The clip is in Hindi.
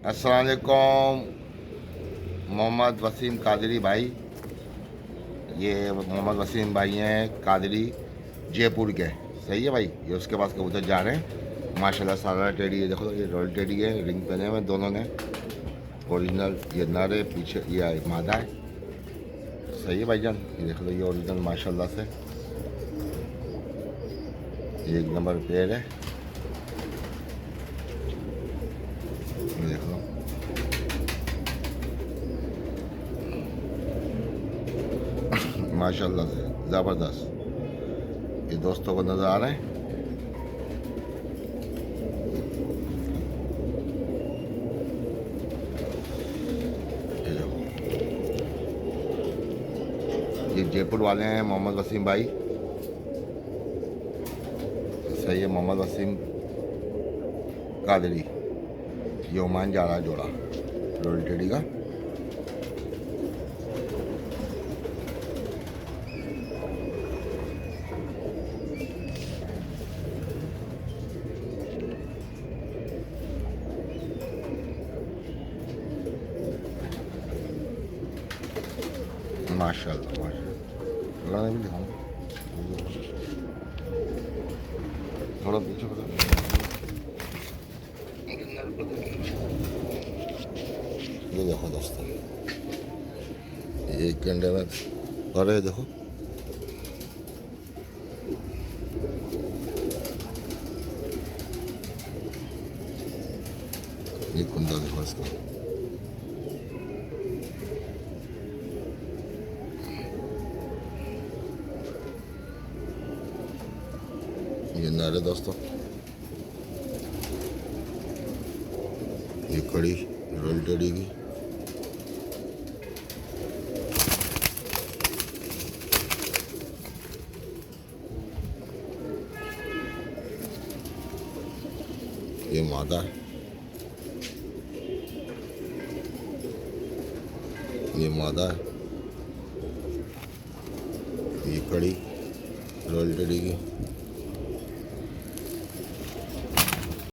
अस्सलाम वालेकुम मोहम्मद वसीम कादरी भाई। ये मोहम्मद वसीम भाई हैं कादरी जयपुर के। सही है भाई। ये उसके पास कबूतर जा रहे हैं माशाल्लाह। सारा टेडी है, देखो ये रॉयल टेडी है, रिंग पहने हुए दोनों ने ओरिजिनल। ये नर है, पीछे ये मादा है। सही है भाईजान। ये देख लो, ये ओरिजिनल माशाल्लाह से ये एक नंबर पेयर है। ये देख लो, माशाल्लाह से ज़बरदस्त। ये दोस्तों को नज़र आ रहे हैं। ये देखो, ये जयपुर वाले हैं मोहम्मद वसीम भाई। सही है, मोहम्मद वसीम कादरी। ये ओमान जा रहा है जोड़ा रॉयल टेडी का। माशाल्लाह माशाल्लाह। भी दिखाऊँ थोड़ा पीछे करो। ये देखो दोस्तों, एक घंटे में और ये देखो, ये कुंदा देखो इसका। ये नारे दोस्तों, ये कड़ी रॉयल टेडी की। ये मादा है, ये मादा है। ये कड़ी रॉयल टेडी की।